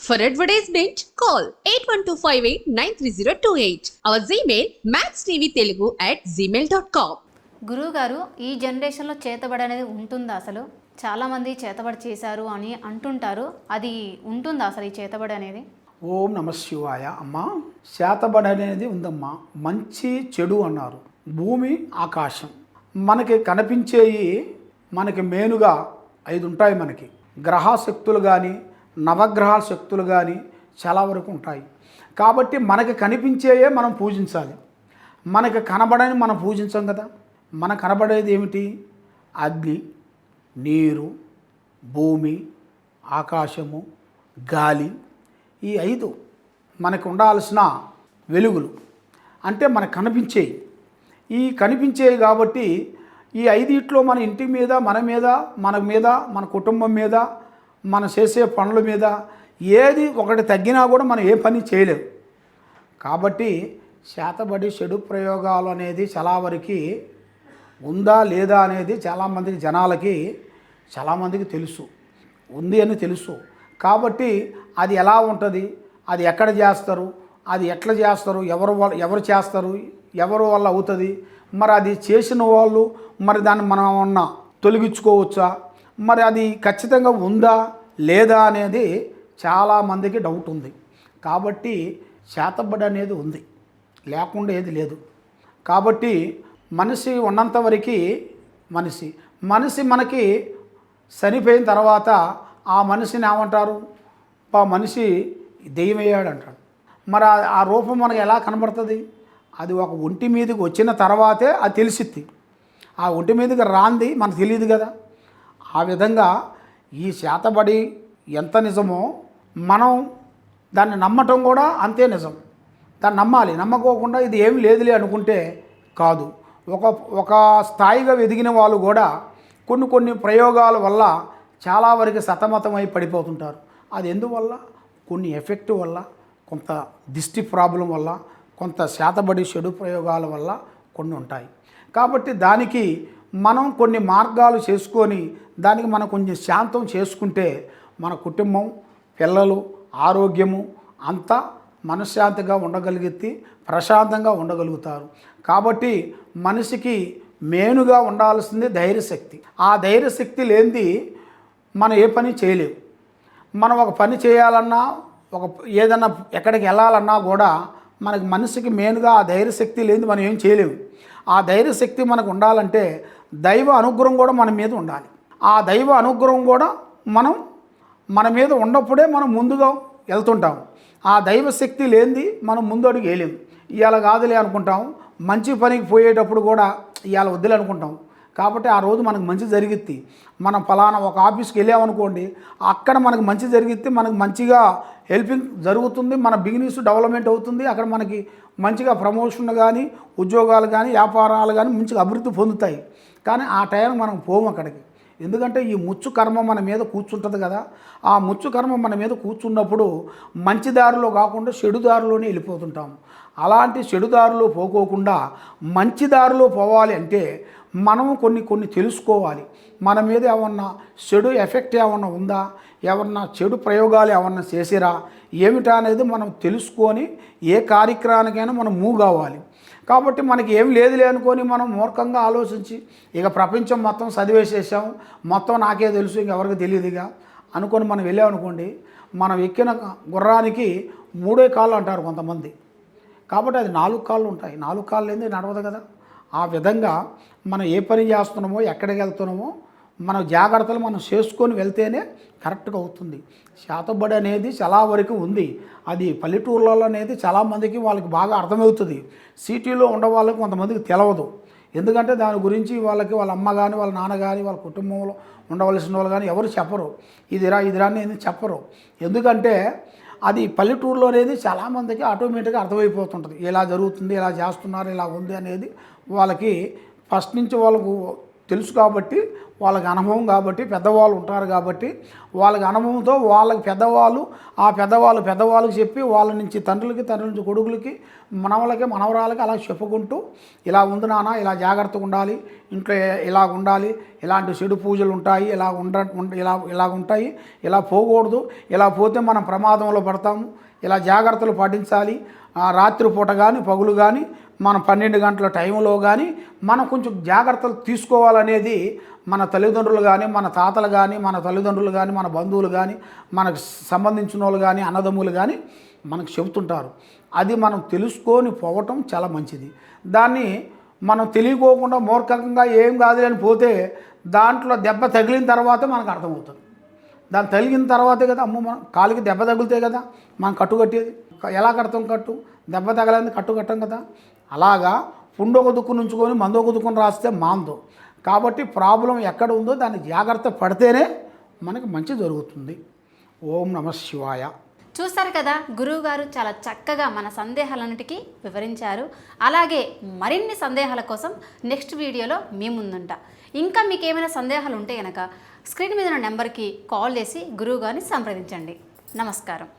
For advertisement, call 8125893028. Our Gmail maxtvtelugu@gmail.com. గురువుగారు, ఈ జనరేషన్లో చేతబడి అనేది ఉంటుందా? అసలు చాలామంది చేతబడి చేశారు అని అంటుంటారు. అది ఉంటుందా అసలు ఈ చేతబడి అనేది? ఓం నమ శివాయ. అమ్మ, చేతబడి అనేది ఉందమ్మా. మంచి చెడు అన్నారు. భూమి ఆకాశం మనకి కనిపించేవి మనకి మెయిన్గా 5 ఉంటాయి. మనకి గ్రహశక్తులు కానీ నవగ్రహాల శక్తులు కానీ చాలా వరకు ఉంటాయి. కాబట్టి మనకి కనిపించేయే మనం పూజించాలి. మనకి కనబడని మనం పూజించాం కదా. మనకు కనబడేది ఏమిటి? అగ్ని, నీరు, భూమి, ఆకాశము, గాలి. ఈ 5 మనకు ఉండాల్సిన వెలుగులు అంటే మనకు కనిపించేవి. ఈ కనిపించేవి కాబట్టి ఈ 5 మన ఇంటి మీద, మన మీద, మన కుటుంబం మీద, మనం చేసే పనుల మీద ఏది ఒకటి తగ్గినా కూడా మనం ఏ పని చేయలేము. కాబట్టి చేతబడి చెడు ప్రయోగాలు అనేది చాలా వరకు ఉందా లేదా అనేది చాలామందికి జనాలకి చాలామందికి తెలుసు, ఉంది అని తెలుసు. కాబట్టి అది ఎలా ఉంటుంది, అది ఎక్కడ చేస్తారు, అది ఎట్లా చేస్తారు, ఎవరు చేస్తారు, ఎవరి వల్ల అవుతుంది, మరి అది చేసిన వాళ్ళు మరి దాన్ని మనం ఏమన్నా తొలగించుకోవచ్చా, మరి అది ఖచ్చితంగా ఉందా లేదా అనేది చాలామందికి డౌట్ ఉంది. కాబట్టి చేతబడి అనేది ఉంది, లేకుండా ఏది లేదు. కాబట్టి మనిషి ఉన్నంత వరకు మనిషి మనకి చనిపోయిన తర్వాత ఆ మనిషిని ఏమంటారు? మనిషి దెయ్యమయ్యాడు అంటాడు. మరి ఆ రూపం మనకు ఎలా కనబడుతుంది? అది ఒక ఒంటి మీదకి వచ్చిన తర్వాతే అది తెలిసిద్ది. ఆ ఒంటి మీదకి రాంది మనకు తెలియదు కదా. ఆ విధంగా ఈ చేతబడి ఎంత నిజమో మనం దాన్ని నమ్మటం కూడా అంతే నిజం. దాన్ని నమ్మాలి. నమ్మకోకుండా ఇది ఏమి లేదులే అనుకుంటే కాదు. ఒక స్థాయిగా ఎదిగిన వాళ్ళు కూడా కొన్ని ప్రయోగాల వల్ల చాలా వరకు సతమతమై పడిపోతుంటారు. అది ఎందువల్ల? కొన్ని ఎఫెక్ట్ వల్ల, కొంత దిష్టి ప్రాబ్లం వల్ల, కొంత చేతబడి చెడు ప్రయోగాల వల్ల కొన్ని ఉంటాయి. కాబట్టి దానికి మనం కొన్ని మార్గాలు చేసుకొని దానికి మనం కొంచెం శాంతం చేసుకుంటే మన కుటుంబం, పిల్లలు, ఆరోగ్యము అంతా మనశ్శాంతిగా ఉండగలిగితే ప్రశాంతంగా ఉండగలుగుతారు. కాబట్టి మనిషికి మెయిన్గా ఉండాల్సింది ధైర్యశక్తి. ఆ ధైర్యశక్తి లేనిది మనం ఏ పని చేయలేము. మనం ఒక పని చేయాలన్నా, ఏదన్నా ఎక్కడికి వెళ్ళాలన్నా కూడా మనకి మనిషికి మెయిన్గా ఆ ధైర్యశక్తి లేనిది మనం ఏం చేయలేము. ఆ ధైర్యశక్తి మనకు ఉండాలంటే దైవ అనుగ్రహం కూడా మన మీద ఉండాలి. ఆ దైవ అనుగ్రహం కూడా మన మీద ఉన్నప్పుడే మనం ముందుగా వెళ్తుంటాం. ఆ దైవశక్తి లేనిది మనం ముందు అడుగు వేయలేము. ఇవాళ కాదులే అనుకుంటాం. మంచి పనికి పోయేటప్పుడు కూడా ఇవాళ వద్దులే అనుకుంటాం. కాబట్టి ఆ రోజు మనకు మంచి జరిగిద్ది. మనం ఫలానా ఒక ఆఫీస్కి వెళ్ళామనుకోండి, అక్కడ మనకు మంచి జరిగిద్ది, మనకు మంచిగా హెల్పింగ్ జరుగుతుంది, మన బిజినెస్ డెవలప్మెంట్ అవుతుంది, అక్కడ మనకి మంచిగా ప్రమోషన్ కానీ, ఉద్యోగాలు కానీ, వ్యాపారాలు కానీ మంచిగా అభివృద్ధి పొందుతాయి. కానీ ఆ టైంకి మనం పోము అక్కడికి. ఎందుకంటే ఈ ముచ్చు కర్మ మన మీద కూర్చుంటుంది కదా. ఆ ముచ్చు కర్మ మన మీద కూర్చున్నప్పుడు మంచి దారిలో కాకుండా చెడు దారిలోనే వెళ్ళిపోతుంటాము. అలాంటి చెడు దారిలో పోకోకుండా మంచి దారిలో పోవాలి అంటే మనము కొన్ని తెలుసుకోవాలి. మన మీద ఏమన్నా చెడు ఎఫెక్ట్ ఏమన్నా ఉందా, ఏమన్నా చెడు ప్రయోగాలు ఏమన్నా చేసిరా ఏమిటా అనేది మనం తెలుసుకొని ఏ కార్యక్రమానికైనా మనం మూవ్ కావాలి. కాబట్టి మనకి ఏం లేదులే అనుకొని మనం మూర్ఖంగా ఆలోచించి ఇక ప్రపంచం మొత్తం చదివేసేసాం, మొత్తం నాకే తెలుసు, ఇంకెవరికి తెలియదుగా అనుకొని మనం వెళ్ళామనుకోండి, మనం ఎక్కిన గుర్రానికి 3 కాళ్ళు అంటారు కొంతమంది. కాబట్టి అది 4 కాళ్ళు ఉంటాయి. 4 కాళ్ళు ఏంది నడవదు కదా. ఆ విధంగా మనం ఏ పని చేస్తున్నామో, ఎక్కడికి వెళ్తున్నామో మన జాగ్రత్తలు మనం చేసుకొని వెళ్తేనే కరెక్ట్గా అవుతుంది. చేతబడి అనేది చాలా వరకు ఉంది. అది పల్లెటూర్లలో అనేది చాలామందికి వాళ్ళకి బాగా అర్థమవుతుంది. సిటీలో ఉండే వాళ్ళకి కొంతమందికి తెలవదు. ఎందుకంటే దాని గురించి వాళ్ళకి వాళ్ళ అమ్మ కానీ, వాళ్ళ నాన్న కానీ, వాళ్ళ కుటుంబంలో ఉండవలసిన వాళ్ళు కానీ ఎవరు చెప్పరు. ఇదిరా అనేది చెప్పరు. ఎందుకంటే అది పల్లెటూరులో అనేది చాలామందికి ఆటోమేటిక్గా అర్థమైపోతుంటుంది. ఇలా జరుగుతుంది, ఇలా చేస్తున్నారు, ఇలా ఉంది అనేది వాళ్ళకి ఫస్ట్ నుంచి వాళ్ళకు తెలుసు కాబట్టి, వాళ్ళకి అనుభవం కాబట్టి, పెద్దవాళ్ళు ఉంటారు కాబట్టి, వాళ్ళకి అనుభవంతో వాళ్ళకి పెద్దవాళ్ళు ఆ పెద్దవాళ్ళకి చెప్పి వాళ్ళ నుంచి తండ్రుల నుంచి కొడుకులకి, మనవలకి మనవరాలకి అలా చెప్పుకుంటూ, ఇలా ఉంది నాన్న, ఇలా జాగ్రత్తగా ఉండాలి, ఇంట్లో ఇలా ఉండాలి, ఇలాంటి చెడు పూజలు ఉంటాయి, ఇలా ఉంటాయి, ఇలా పోకూడదు, ఇలా పోతే మనం ప్రమాదంలో పడతాము, ఇలా జాగ్రత్తలు పాటించాలి, రాత్రిపూట కానీ పగులు కానీ మనం 12 గంటల టైంలో కానీ మనం కొంచెం జాగ్రత్తలు తీసుకోవాలనేది మన తల్లిదండ్రులు కానీ, మన తాతలు కానీ, మన తల్లిదండ్రులు కానీ, మన బంధువులు కానీ, మనకు సంబంధించిన వాళ్ళు కానీ, అన్నదమ్ములు కానీ మనకు చెబుతుంటారు. అది మనం తెలుసుకొని పోవటం చాలా మంచిది. దాన్ని మనం తెలియకోకుండా మూర్ఖంగా ఏం కాదు అని పోతే దాంట్లో దెబ్బ తగిలిన తర్వాతే మనకు అర్థమవుతుంది. దాన్ని తగిలిన తర్వాతే కదా అమ్మ మనం కాలికి దెబ్బ తగిలితే కదా మనం కట్టు కట్టేది. ఎలా కడతాం కట్టు? దెబ్బ తగలని కట్టు కట్టం కదా. అలాగా పుండొక దుక్కు నుంచుకొని మందొక దుక్కును రాస్తే మాందు. కాబట్టి ప్రాబ్లం ఎక్కడ ఉందో దాన్ని జాగ్రత్త పడితేనే మనకి మంచి జరుగుతుంది. ఓం నమః శివాయ. చూస్తారు కదా, గురువుగారు చాలా చక్కగా మన సందేహాలన్నిటికీ వివరించారు. అలాగే మరిన్ని సందేహాల కోసం నెక్స్ట్ వీడియోలో మీ ముందుంటా. ఇంకా మీకు ఏమైనా సందేహాలు ఉంటే కనుక స్క్రీన్ మీద ఉన్న నెంబర్కి కాల్ చేసి గురువుగారిని సంప్రదించండి. నమస్కారం.